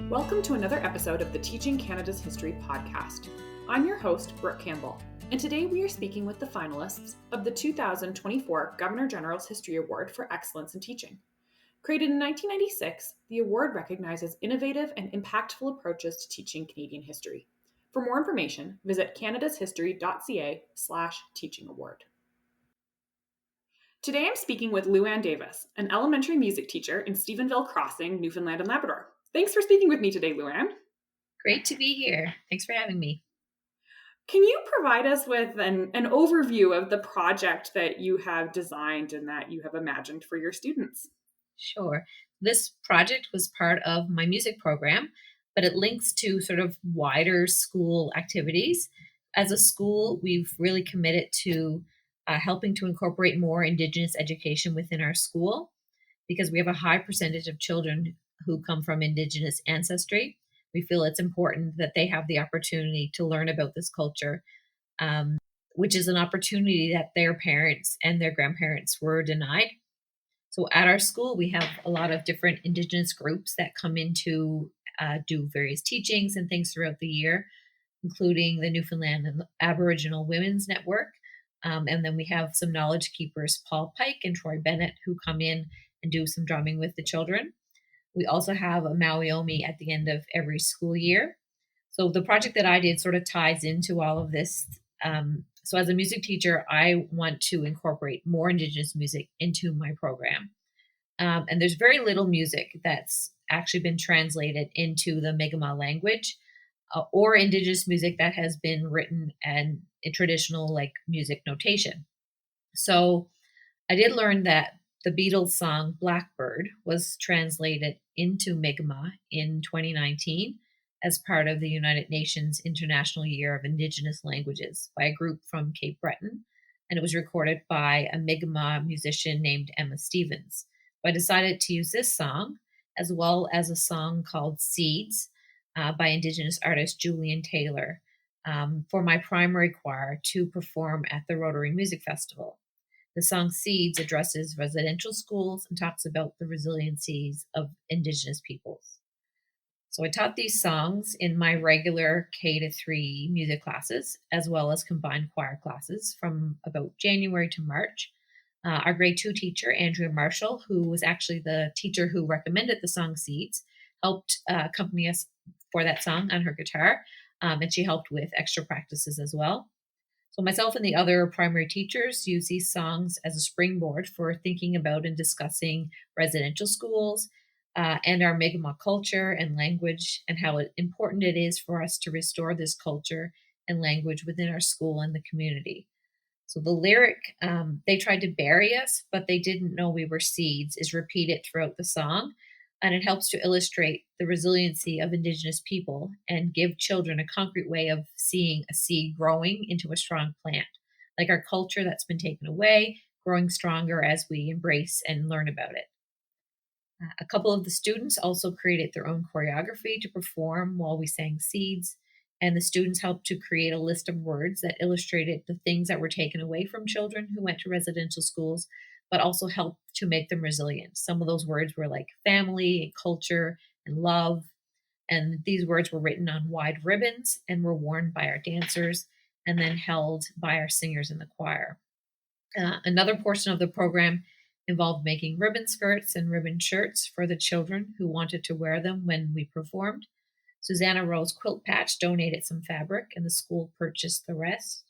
Welcome to another episode of the Teaching Canada's History podcast. I'm your host, Brooke Campbell, and today we are speaking with the finalists of the 2024 Governor-General's History Award for Excellence in Teaching. Created in 1996, the award recognizes innovative and impactful approaches to teaching Canadian history. For more information, visit canadashistory.ca/teaching award. Today I'm speaking with LouAnn Davis, an elementary music teacher in Stephenville Crossing, Newfoundland and Labrador. Thanks for speaking with me today, LouAnn. Great to be here. Thanks for having me. Can you provide us with an overview of the project that you have designed and that you have imagined for your students? Sure. This project was part of my music program, but it links to sort of wider school activities. As a school, we've really committed to helping to incorporate more Indigenous education within our school because we have a high percentage of children who come from Indigenous ancestry. We feel it's important that they have the opportunity to learn about this culture, which is an opportunity that their parents and their grandparents were denied. So at our school, we have a lot of different Indigenous groups that come in to do various teachings and things throughout the year, including the Newfoundland and Aboriginal Women's Network. And then we have some knowledge keepers, Paul Pike and Troy Bennett, who come in and do some drumming with the children. We also have a Mawiomi at the end of every school year. So the project that I did sort of ties into all of this. So as a music teacher, I want to incorporate more Indigenous music into my program. And there's very little music that's actually been translated into the Mi'kmaq language or Indigenous music that has been written in a traditional like music notation. So I did learn that the Beatles song Blackbird was translated into Mi'kmaq in 2019 as part of the United Nations International Year of Indigenous Languages by a group from Cape Breton, and it was recorded by a Mi'kmaq musician named Emma Stevens. So I decided to use this song as well as a song called Seeds by Indigenous Artist Julian Taylor for my primary choir to perform at the Rotary Music Festival. The song Seeds addresses residential schools and talks about the resiliencies of Indigenous peoples. So I taught these songs in my regular K-3 music classes, as well as combined choir classes from about January to March. Our grade 2 teacher, Andrea Marshall, who was actually the teacher who recommended the song Seeds, helped accompany us for that song on her guitar, and she helped with extra practices as well. So myself and the other primary teachers use these songs as a springboard for thinking about and discussing residential schools and our Mi'kmaq culture and language and how important it is for us to restore this culture and language within our school and the community. So the lyric, they tried to bury us, but they didn't know we were seeds, is repeated throughout the song. And it helps to illustrate the resiliency of Indigenous people and give children a concrete way of seeing a seed growing into a strong plant, like our culture that's been taken away, growing stronger as we embrace and learn about it. A couple of the students also created their own choreography to perform while we sang Seeds, and the students helped to create a list of words that illustrated the things that were taken away from children who went to residential schools, but also helped to make them resilient. Some of those words were like family, and culture, and love. And these words were written on wide ribbons and were worn by our dancers and then held by our singers in the choir. Another portion of the program involved making ribbon skirts and ribbon shirts for the children who wanted to wear them when we performed. Susanna Rose Quilt Patch donated some fabric and the school purchased the rest.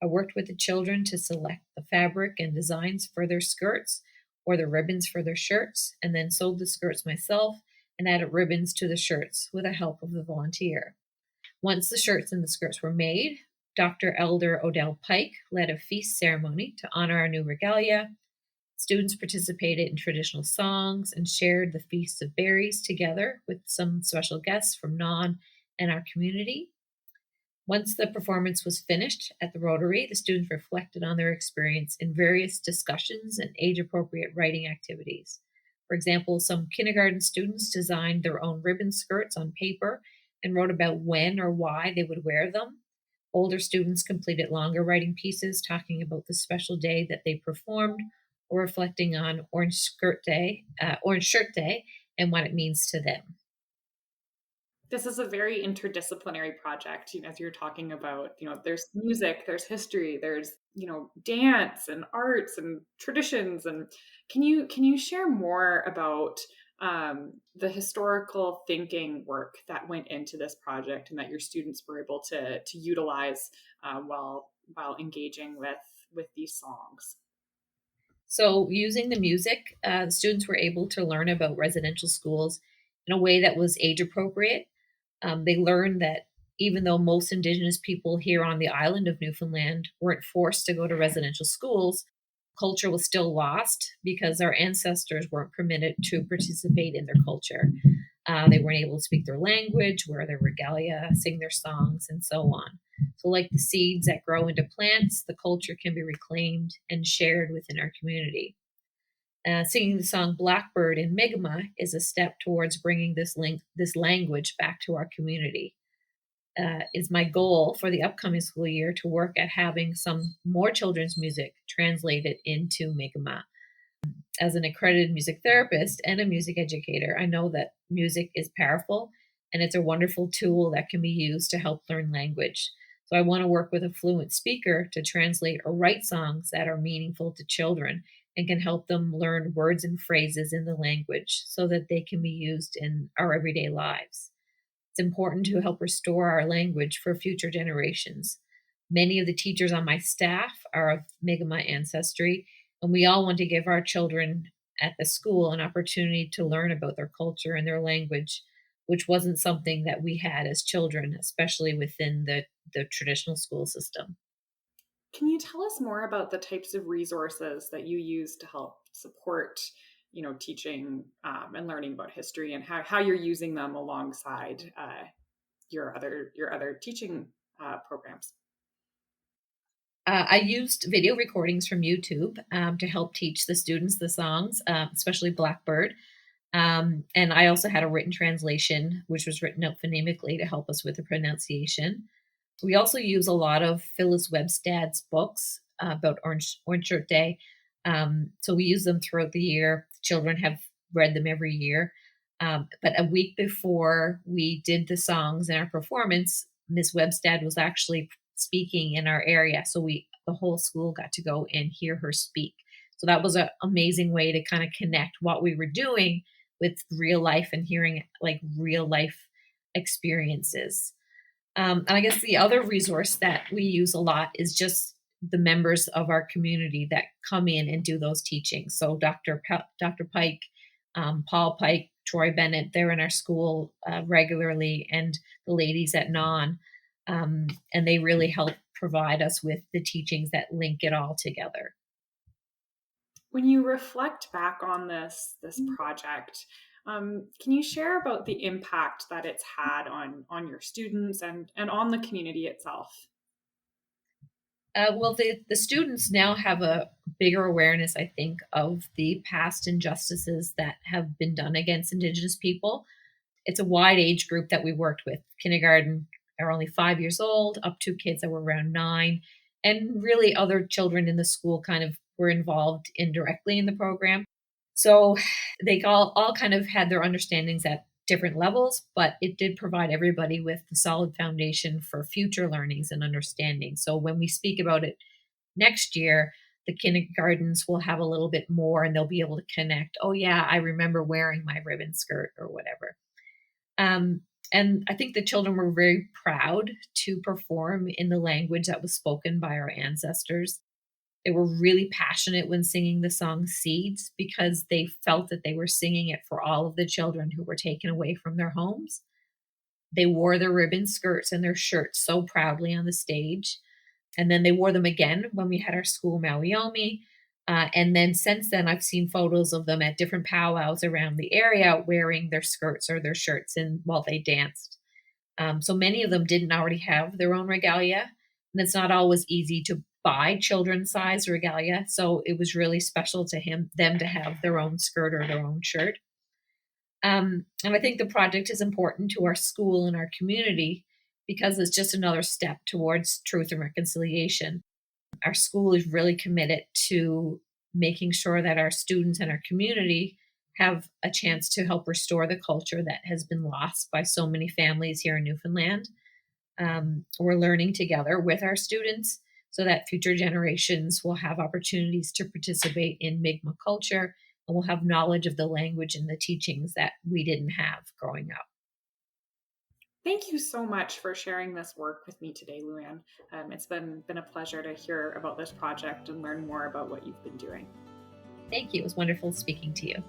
I worked with the children to select the fabric and designs for their skirts or the ribbons for their shirts, and then sewed the skirts myself and added ribbons to the shirts with the help of the volunteer. Once the shirts and the skirts were made, Dr. Elder Odell Pike led a feast ceremony to honor our new regalia. Students participated in traditional songs and shared the Feast of Berries together with some special guests from Non and our community. Once the performance was finished at the Rotary, the students reflected on their experience in various discussions and age-appropriate writing activities. For example, some kindergarten students designed their own ribbon skirts on paper and wrote about when or why they would wear them. Older students completed longer writing pieces talking about the special day that they performed or reflecting on Orange Shirt Day, and what it means to them. This is a very interdisciplinary project, as you're talking about, there's music, there's history, there's, dance and arts and traditions. And can you share more about the historical thinking work that went into this project and that your students were able to utilize while engaging with these songs? So, using the music, the students were able to learn about residential schools in a way that was age appropriate. They learned that even though most Indigenous people here on the island of Newfoundland weren't forced to go to residential schools, culture was still lost because our ancestors weren't permitted to participate in their culture. They weren't able to speak their language, wear their regalia, sing their songs, and so on. So, like the seeds that grow into plants, the culture can be reclaimed and shared within our community. Singing the song Blackbird in Mi'kmaq is a step towards bringing this language back to our community. Is my goal for the upcoming school year to work at having some more children's music translated into Mi'kmaq. As an accredited music therapist and a music educator, I know that music is powerful and it's a wonderful tool that can be used to help learn language. So I want to work with a fluent speaker to translate or write songs that are meaningful to children and can help them learn words and phrases in the language so that they can be used in our everyday lives. It's important to help restore our language for future generations. Many of the teachers on my staff are of Mi'kmaq ancestry, and we all want to give our children at the school an opportunity to learn about their culture and their language, which wasn't something that we had as children, especially within the traditional school system. Can you tell us more about the types of resources that you use to help support, teaching and learning about history, and how you're using them alongside your other teaching programs? I used video recordings from YouTube to help teach the students the songs, especially Blackbird. And I also had a written translation, which was written out phonemically to help us with the pronunciation. We also use a lot of Phyllis Webstad's books about Orange Shirt Day. So we use them throughout the year. Children have read them every year. But a week before we did the songs in our performance, Miss Webstad was actually speaking in our area. So the whole school got to go and hear her speak. So that was an amazing way to kind of connect what we were doing with real life and hearing like real life experiences. And I guess the other resource that we use a lot is just the members of our community that come in and do those teachings. So Dr. Pike, Paul Pike, Troy Bennett, they're in our school regularly, and the ladies at Non, and they really help provide us with the teachings that link it all together. When you reflect back on this project, can you share about the impact that it's had on your students and on the community itself? Well, the students now have a bigger awareness, I think, of the past injustices that have been done against Indigenous people. It's a wide age group that we worked with. Kindergarten are only 5 years old, up to kids that were around 9. And really, other children in the school kind of were involved indirectly in the program. So they all kind of had their understandings at different levels, but it did provide everybody with the solid foundation for future learnings and understanding. So when we speak about it next year, the kindergartens will have a little bit more and they'll be able to connect. Oh, yeah, I remember wearing my ribbon skirt or whatever. And I think the children were very proud to perform in the language that was spoken by our ancestors. They were really passionate when singing the song Seeds because they felt that they were singing it for all of the children who were taken away from their homes. They wore their ribbon skirts and their shirts so proudly on the stage. And then they wore them again when we had our school Mawiomi. And then since then, I've seen photos of them at different powwows around the area wearing their skirts or their shirts while they danced. So many of them didn't already have their own regalia, and it's not always easy to buy children's size regalia. So it was really special to them to have their own skirt or their own shirt. And I think the project is important to our school and our community because it's just another step towards truth and reconciliation. Our school is really committed to making sure that our students and our community have a chance to help restore the culture that has been lost by so many families here in Newfoundland. We're learning together with our students so that future generations will have opportunities to participate in Mi'kmaq culture and will have knowledge of the language and the teachings that we didn't have growing up. Thank you so much for sharing this work with me today, LouAnn. It's been a pleasure to hear about this project and learn more about what you've been doing. Thank you. It was wonderful speaking to you.